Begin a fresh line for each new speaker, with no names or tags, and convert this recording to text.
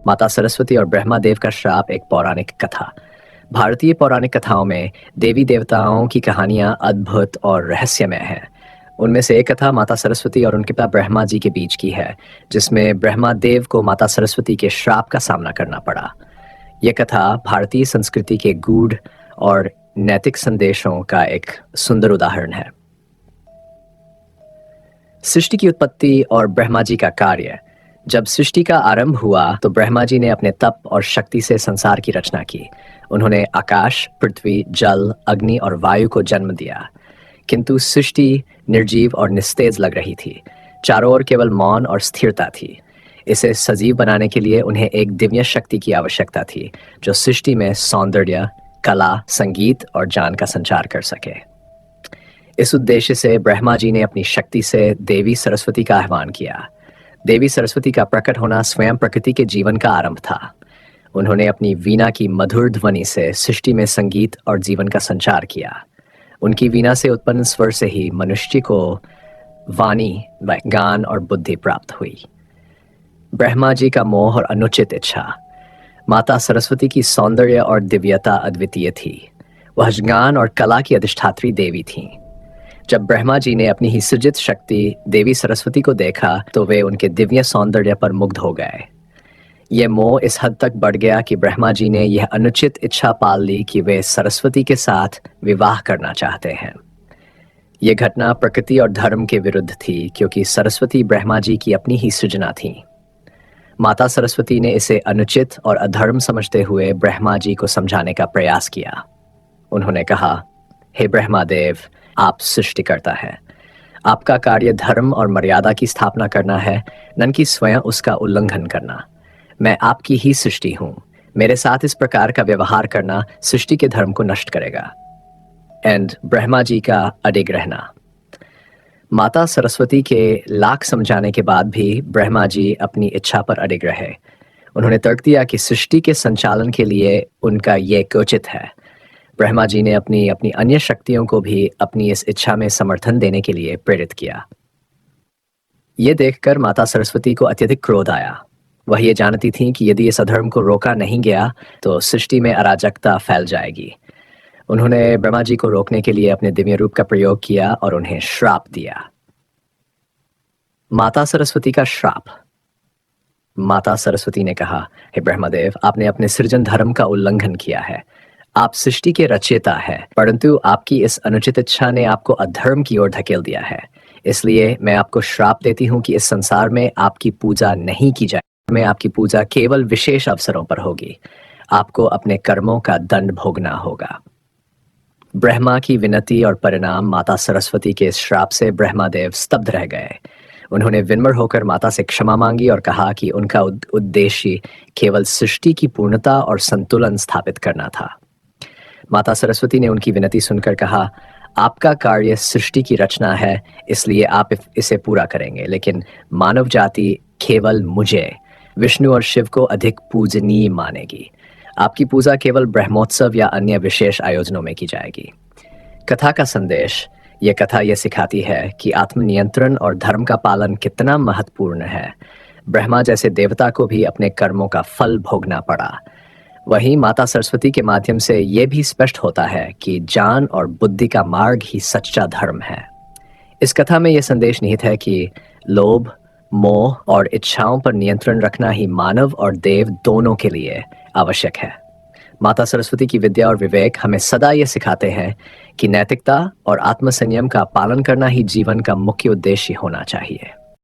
माता सरस्वती और ब्रह्मादेव का श्राप एक पौराणिक कथा। भारतीय पौराणिक कथाओं में देवी देवताओं की कहानियां अद्भुत और रहस्यमय हैं। उनमें से एक कथा माता सरस्वती और उनके पिता ब्रह्मा जी के बीच की है, जिसमें ब्रह्मादेव को माता सरस्वती के श्राप का सामना करना पड़ा। यह कथा भारतीय संस्कृति के गूढ़ और नैतिक संदेशों का एक सुंदर उदाहरण है। सृष्टि की उत्पत्ति और ब्रह्मा जी का कार्य। जब सृष्टि का आरंभ हुआ तो ब्रह्मा जी ने अपने तप और शक्ति से संसार की रचना की। उन्होंने आकाश, पृथ्वी, जल, अग्नि और वायु को जन्म दिया, किंतु सृष्टि निर्जीव और निस्तेज लग रही थी। चारों ओर केवल मौन और स्थिरता थी। इसे सजीव बनाने के लिए उन्हें एक दिव्य शक्ति की आवश्यकता थी, जो सृष्टि में सौंदर्य, कला, संगीत और ज्ञान का संचार कर सके। इस उद्देश्य से ब्रह्मा जी ने अपनी शक्ति से देवी सरस्वती का आह्वान किया। देवी सरस्वती का प्रकट होना स्वयं प्रकृति के जीवन का आरंभ था। उन्होंने अपनी वीणा की मधुर ध्वनि से सृष्टि में संगीत और जीवन का संचार किया। उनकी वीणा से उत्पन्न स्वर से ही मनुष्य को वाणी, ज्ञान और बुद्धि प्राप्त हुई। ब्रह्मा जी का मोह और अनुचित इच्छा। माता सरस्वती की सौंदर्य और दिव्यता अद्वितीय थी। वह ज्ञान और कला की अधिष्ठात्री देवी थीं। जब ब्रह्मा जी ने अपनी ही सृजित शक्ति देवी सरस्वती को देखा तो वे उनके दिव्य सौंदर्य पर मुग्ध हो गए। यह मोह इस हद तक बढ़ गया कि ब्रह्मा जी ने यह अनुचित इच्छा पाल ली कि वे सरस्वती के साथ विवाह करना चाहते हैं। यह घटना प्रकृति और धर्म के विरुद्ध थी, क्योंकि सरस्वती ब्रह्मा जी की अपनी ही सृजना थी। माता सरस्वती ने इसे अनुचित और अधर्म समझते हुए ब्रह्मा जी को समझाने का प्रयास किया। उन्होंने कहा, हे ब्रह्मादेव, आप सृष्टिकर्ता हैं। आपका कार्य धर्म और मर्यादा की स्थापना करना है, न कि स्वयं उसका उल्लंघन करना। मैं आपकी ही सृष्टि हूँ। मेरे साथ इस प्रकार का व्यवहार करना सृष्टि के धर्म को नष्ट करेगा। एंड ब्रह्मा जी का अडिग रहना। माता सरस्वती के लाख समझाने के बाद भी ब्रह्मा जी अपनी इच्छा पर अडिग रहे। उन्होंने तर्क दिया कि सृष्टि के संचालन के लिए उनका ये उचित है। ब्रह्मा जी ने अपनी अन्य शक्तियों को भी अपनी इस इच्छा में समर्थन देने के लिए प्रेरित किया। ये देखकर माता सरस्वती को अत्यधिक क्रोध आया। वह ये जानती थीं कि यदि इस अधर्म को रोका नहीं गया तो सृष्टि में अराजकता फैल जाएगी। उन्होंने ब्रह्मा जी को रोकने के लिए अपने दिव्य रूप का प्रयोग किया और उन्हें श्राप दिया। माता सरस्वती का श्राप। माता सरस्वती ने कहा, हे ब्रह्मदेव, आपने अपने सृजन धर्म का उल्लंघन किया है। आप सृष्टि के रचयिता हैं, परंतु आपकी इस अनुचित इच्छा ने आपको अधर्म की ओर धकेल दिया है। इसलिए मैं आपको श्राप देती हूँ कि इस संसार में आपकी पूजा नहीं की जाए। में आपकी पूजा केवल विशेष अवसरों पर होगी। आपको अपने कर्मों का दंड भोगना होगा। ब्रह्मा की विनती और परिणाम। माता सरस्वती के इस श्राप से ब्रह्मादेव स्तब्ध रह गए। उन्होंने विनम्र होकर माता से क्षमा मांगी और कहा कि उनका उद्देश्य केवल सृष्टि की पूर्णता और संतुलन स्थापित करना था। माता सरस्वती ने उनकी विनती सुनकर कहा, आपका कार्य सृष्टि की रचना है, इसलिए आप इसे पूरा करेंगे, लेकिन मानव जाति केवल मुझे, विष्णु और शिव को अधिक पूजनीय मानेगी। आपकी पूजा केवल ब्रह्मोत्सव या अन्य विशेष आयोजनों में की जाएगी। कथा का संदेश। यह कथा यह सिखाती है कि आत्मनियंत्रण और धर्म का पालन कितना महत्वपूर्ण है। ब्रह्मा जैसे देवता को भी अपने कर्मों का फल भोगना पड़ा। वहीं माता सरस्वती के माध्यम से यह भी स्पष्ट होता है कि ज्ञान और बुद्धि का मार्ग ही सच्चा धर्म है। इस कथा में यह संदेश निहित है कि लोभ, मोह और इच्छाओं पर नियंत्रण रखना ही मानव और देव दोनों के लिए आवश्यक है। माता सरस्वती की विद्या और विवेक हमें सदा ये सिखाते हैं कि नैतिकता और आत्मसंयम का पालन करना ही जीवन का मुख्य उद्देश्य होना चाहिए।